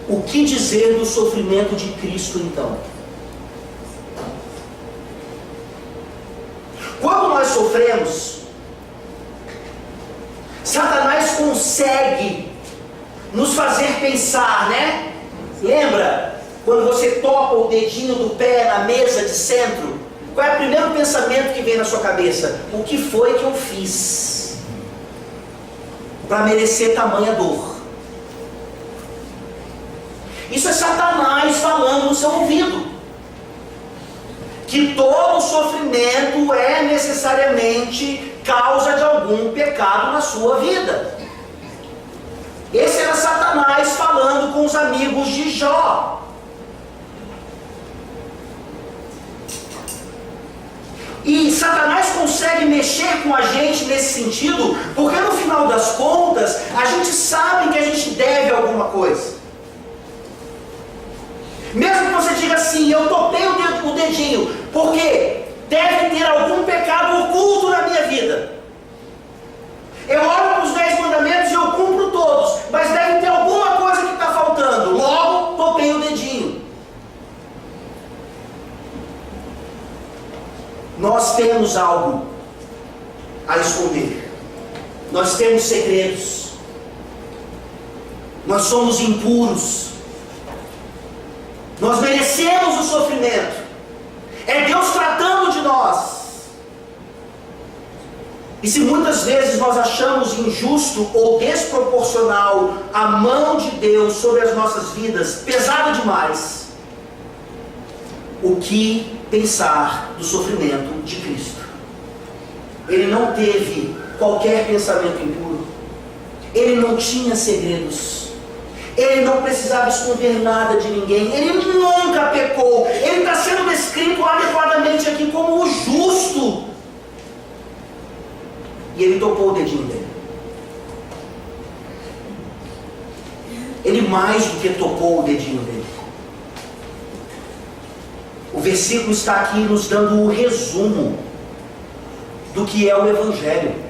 o que dizer do sofrimento de Cristo então? Quando nós sofremos, Satanás consegue nos fazer pensar, né? Lembra quando você toca o dedinho do pé na mesa de centro? Qual é o primeiro pensamento que vem na sua cabeça? O que foi que eu fiz para merecer tamanha dor? Isso é Satanás falando no seu ouvido, que todo sofrimento é necessariamente causa de algum pecado na sua vida. Esse era Satanás falando com os amigos amigos de Jó. E Satanás consegue mexer com a gente nesse sentido, porque no final das contas, a gente sabe que a gente deve alguma coisa. Mesmo que você diga assim, eu topei o dedinho, porque deve ter algum pecado oculto na minha vida. Eu oro para os 10 mandamentos e eu cumpro todos, mas deve ter alguma coisa que está faltando. Logo, topei o dedinho. Nós temos algo a esconder. Nós temos segredos. Nós somos impuros. Nós merecemos o sofrimento. É Deus tratando de nós. E se muitas vezes nós achamos injusto ou desproporcional a mão de Deus sobre as nossas vidas, pesada demais, o que pensar do sofrimento de Cristo? Ele não teve qualquer pensamento impuro. Ele não tinha segredos. Ele não precisava esconder nada de ninguém. Ele nunca pecou. Ele está sendo descrito adequadamente aqui como o justo. E ele topou o dedinho dele. Ele mais do que topou o dedinho dele. O versículo está aqui nos dando o resumo do que é o Evangelho.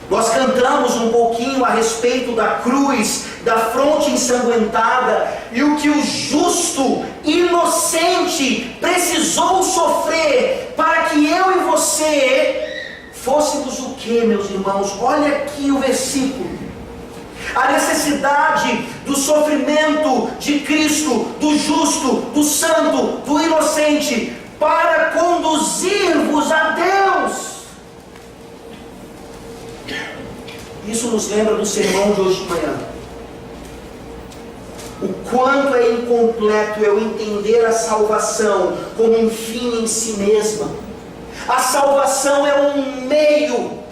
Nós cantamos um pouquinho a respeito da cruz, da fronte ensanguentada, e o que o justo, inocente, precisou sofrer para que eu e você fôssemos o que, meus irmãos? Olha aqui o versículo. A necessidade do sofrimento de Cristo, do justo, do santo, do inocente, para conduzir-vos a Deus. Isso nos lembra do sermão de hoje de manhã. O quanto é incompleto eu entender a salvação como um fim em si mesma. A salvação é um meio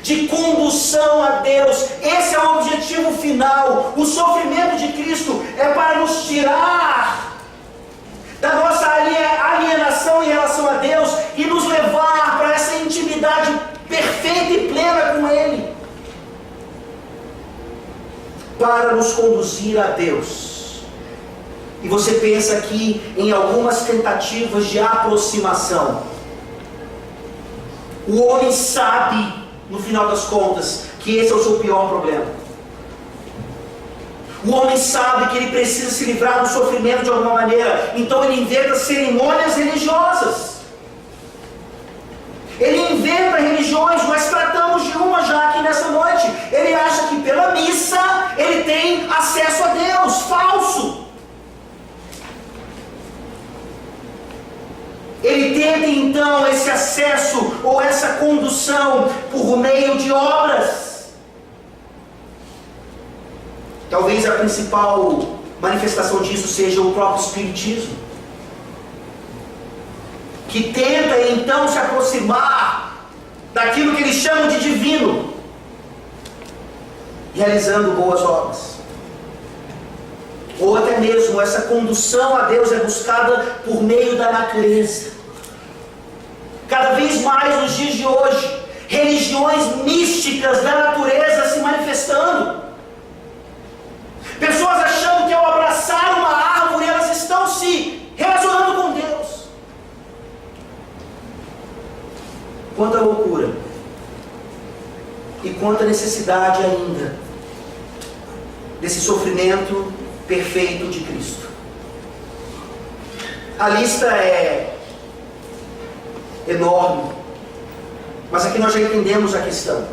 de condução a Deus. Esse é o objetivo final. O sofrimento de Cristo é para nos tirar da nossa alienação em relação a Deus e nos levar para essa intimidade perfeita e plena com Ele, para nos conduzir a Deus. E você pensa aqui em algumas tentativas de aproximação. O homem sabe, no final das contas, que esse é o seu pior problema. O homem sabe que ele precisa se livrar do sofrimento de alguma maneira, então ele inventa cerimônias religiosas. Ele inventa religiões. Nós tratamos de uma já aqui nessa noite. Ele acha que pela missa ele tem acesso a Deus. Falso. Ele tenta então esse acesso ou essa condução por meio de obras. Talvez a principal manifestação disso seja o próprio Espiritismo, que tenta então se aproximar daquilo que eles chamam de divino, realizando boas obras. Ou até mesmo essa condução a Deus é buscada por meio da natureza. Cada vez mais nos dias de hoje, religiões místicas da natureza se manifestando. Pessoas achando que ao abraçar uma árvore elas estão se relacionando com Deus. Quanta loucura e quanta necessidade ainda desse sofrimento perfeito de Cristo. A lista é enorme, mas aqui nós já entendemos a questão.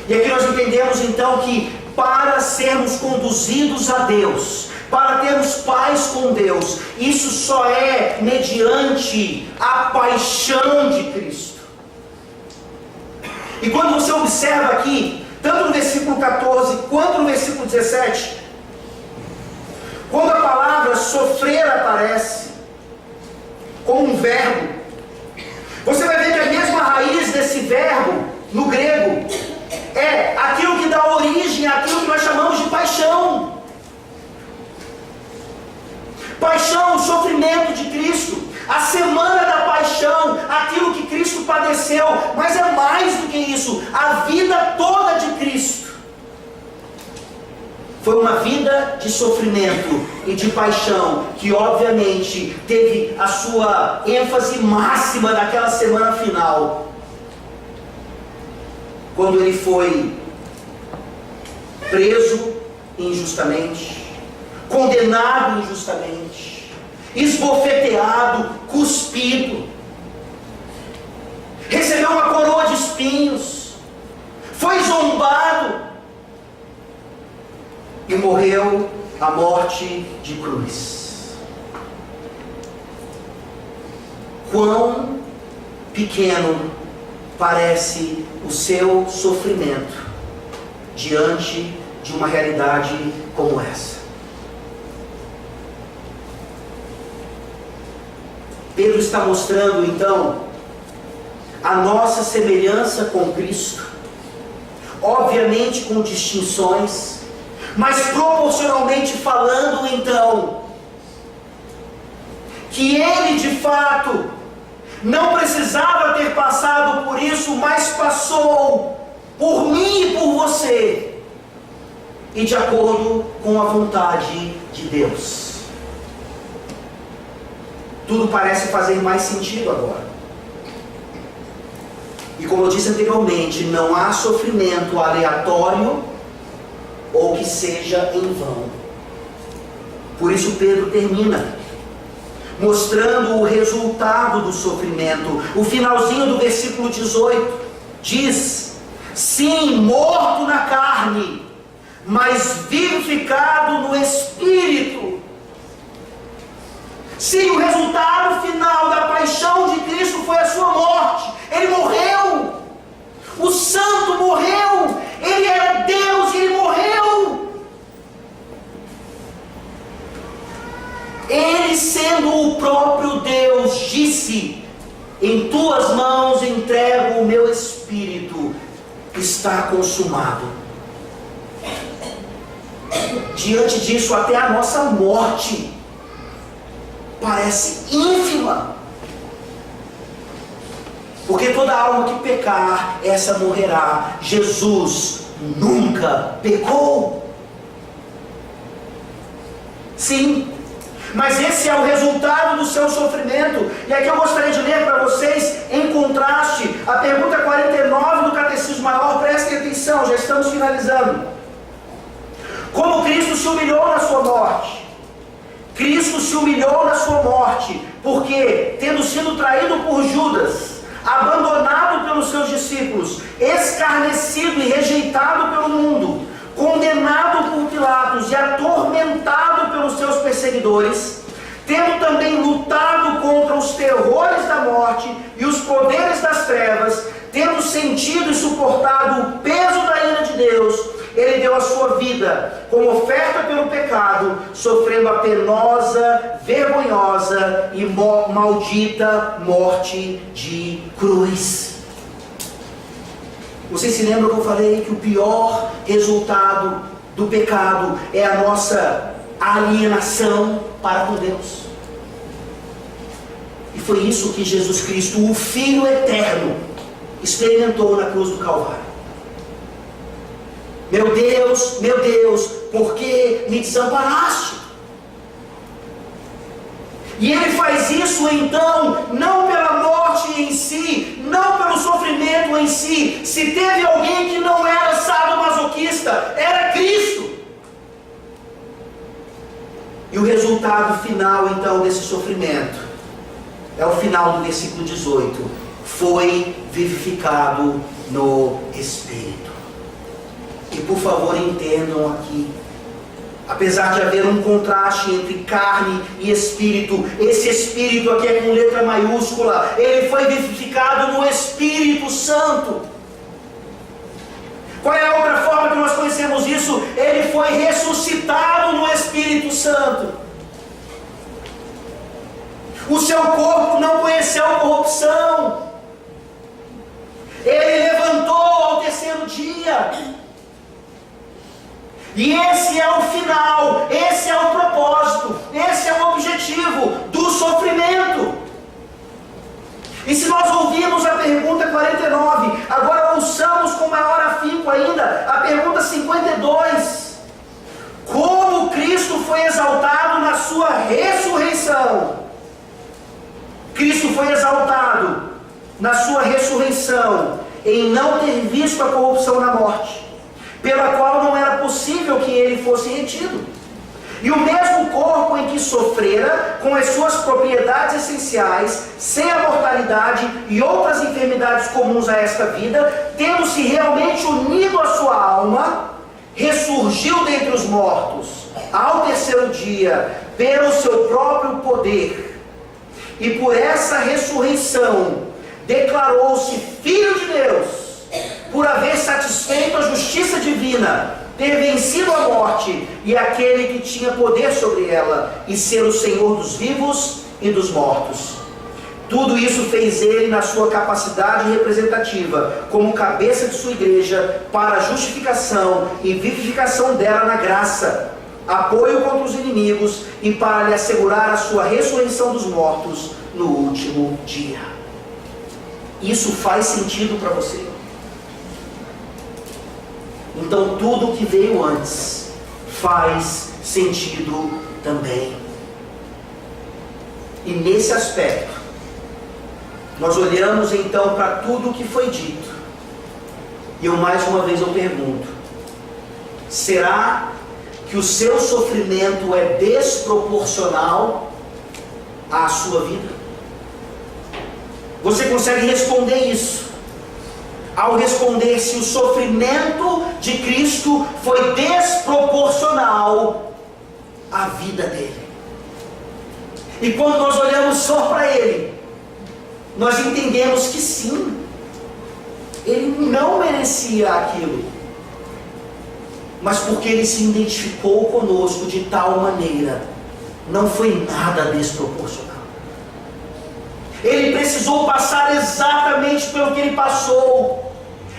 E aqui nós entendemos então que para sermos conduzidos a Deus, para termos paz com Deus, isso só é mediante a paixão de Cristo. E quando você observa aqui, tanto no versículo 14 quanto no versículo 17, quando a palavra sofrer aparece como um verbo, você vai ver que a mesma raiz desse verbo no grego é aquilo que dá origem àquilo que nós chamamos Foi uma vida de sofrimento e de paixão, que obviamente teve a sua ênfase máxima naquela semana final, quando ele foi preso injustamente, condenado injustamente, esbofeteado, cuspido, recebeu uma coroa de espinhos, foi zombado e morreu a morte de cruz. Quão pequeno parece o seu sofrimento diante de uma realidade como essa. Pedro está mostrando então a nossa semelhança com Cristo, obviamente com distinções, mas proporcionalmente falando então, que ele de fato não precisava ter passado por isso, mas passou por mim e por você, e de acordo com a vontade de Deus. Tudo parece fazer mais sentido agora. E como eu disse anteriormente, não há sofrimento aleatório ou que seja em vão. Por isso Pedro termina mostrando o resultado do sofrimento. O finalzinho do versículo 18 diz: sim, morto na carne, mas vivificado no Espírito. Sim, o resultado final da paixão de Cristo foi a sua morte. Ele morreu. O santo morreu. Ele era Deus e ele morreu. Ele, sendo o próprio Deus, disse: em tuas mãos entrego o meu espírito, está consumado. Diante disso, até a nossa morte parece ínfima, porque toda alma que pecar, essa morrerá. Jesus nunca pecou. Sim, mas esse é o resultado do seu sofrimento. E aqui eu gostaria de ler para vocês, em contraste, a pergunta 49 do Catecismo Maior. Prestem atenção, já estamos finalizando. Como Cristo se humilhou na sua morte. Cristo se humilhou na sua morte, porque, tendo sido traído por Judas, abandonado pelos seus discípulos, escarnecido e rejeitado pelo mundo, condenado por Pilatos e atormentado pelos seus perseguidores, tendo também lutado contra os terrores da morte e os poderes das trevas, tendo sentido e suportado o peso da ira de Deus, ele deu a sua vida como oferta pelo pecado, sofrendo a penosa, vergonhosa e maldita morte de cruz. Vocês se lembram que eu falei que o pior resultado do pecado é a nossa alienação para com Deus? E foi isso que Jesus Cristo, o Filho Eterno, experimentou na cruz do Calvário. Meu Deus, por que me desamparaste? E ele faz isso então, não pela morte em si, não pelo sofrimento em si. Se teve alguém que não era sadomasoquista, era Cristo. E o resultado final então desse sofrimento é o final do versículo 18: foi vivificado no Espírito. E por favor entendam aqui, apesar de haver um contraste entre carne e espírito, esse espírito aqui é com letra maiúscula. Ele foi vivificado no Espírito Santo. Qual é a outra forma que nós conhecemos isso? Ele foi ressuscitado no Espírito Santo. O seu corpo não conheceu corrupção. Ele levantou ao terceiro dia. E esse é o final, esse é o propósito, esse é o objetivo do sofrimento. E se nós ouvirmos a pergunta 49, agora ouçamos com maior afinco ainda a pergunta 52. ressurreição, Cristo foi exaltado na sua ressurreição em não ter visto a corrupção na morte, pela qual não era possível que ele fosse retido. E o mesmo corpo em que sofrera, com as suas propriedades essenciais, sem a mortalidade e outras enfermidades comuns a esta vida, tendo-se realmente unido à sua alma, ressurgiu dentre os mortos, ao terceiro dia, pelo seu próprio poder. E por essa ressurreição, declarou-se Filho de Deus, por haver satisfeito a justiça divina, ter vencido a morte e aquele que tinha poder sobre ela, e ser o Senhor dos vivos e dos mortos. Tudo isso fez ele na sua capacidade representativa, como cabeça de sua igreja, para a justificação e vivificação dela na graça, apoio contra os inimigos e para lhe assegurar a sua ressurreição dos mortos no último dia. Isso faz sentido para você? Então tudo que veio antes faz sentido também. E nesse aspecto, nós olhamos então para tudo o que foi dito. E eu mais uma vez eu pergunto: será que o seu sofrimento é desproporcional à sua vida? Você consegue responder isso? Ao responder se o sofrimento de Cristo foi desproporcional à vida dele. E quando nós olhamos só para ele, nós entendemos que sim, ele não merecia aquilo, mas porque ele se identificou conosco de tal maneira, não foi nada desproporcional. Ele precisou passar exatamente pelo que ele passou.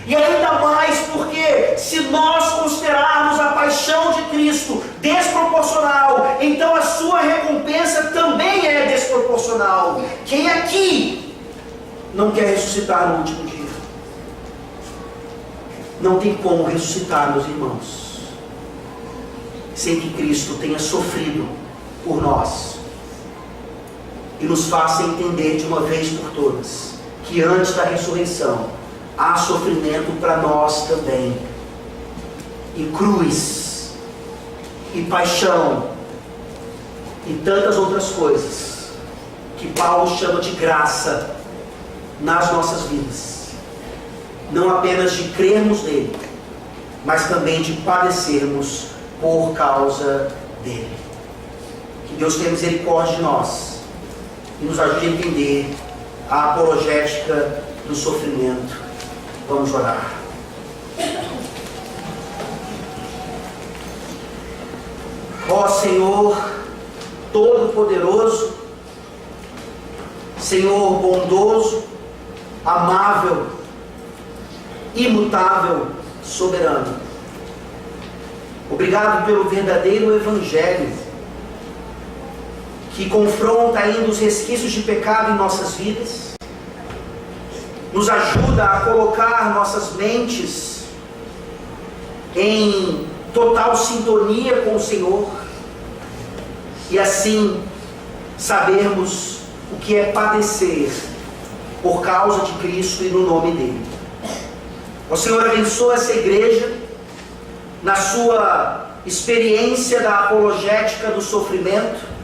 E ainda mais porque, se nós considerarmos a paixão de Cristo desproporcional, então a sua recompensa também é desproporcional. Quem aqui não quer ressuscitar no último dia? Não tem como ressuscitar, meus irmãos, sem que Cristo tenha sofrido por nós e nos faça entender de uma vez por todas que antes da ressurreição há sofrimento para nós também, e cruz, e paixão, e tantas outras coisas que Paulo chama de graça nas nossas vidas, não apenas de crermos nele, mas também de padecermos por causa dele. Que Deus tenha misericórdia de nós e nos ajude a entender a apologética do sofrimento. Vamos orar. Ó Senhor Todo-Poderoso, Senhor bondoso, amável, imutável, soberano, obrigado pelo verdadeiro Evangelho, que confronta ainda os resquícios de pecado em nossas vidas, nos ajuda a colocar nossas mentes em total sintonia com o Senhor, e assim sabermos o que é padecer por causa de Cristo e no nome dele. O Senhor abençoa essa igreja na sua experiência da apologética do sofrimento,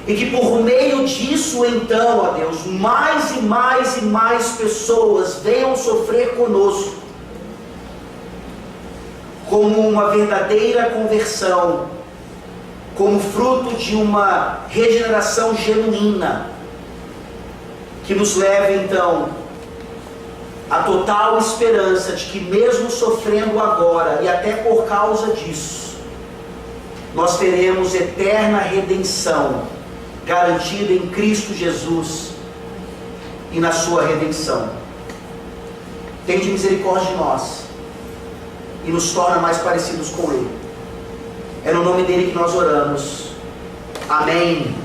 e que por meio disso então, ó Deus, mais e mais e mais pessoas venham sofrer conosco, como uma verdadeira conversão, como fruto de uma regeneração genuína, que nos leve então a total esperança de que mesmo sofrendo agora, e até por causa disso, nós teremos eterna redenção garantida em Cristo Jesus e na sua redenção. Tende misericórdia de nós e nos torna mais parecidos com Ele. É no nome dele que nós oramos. Amém.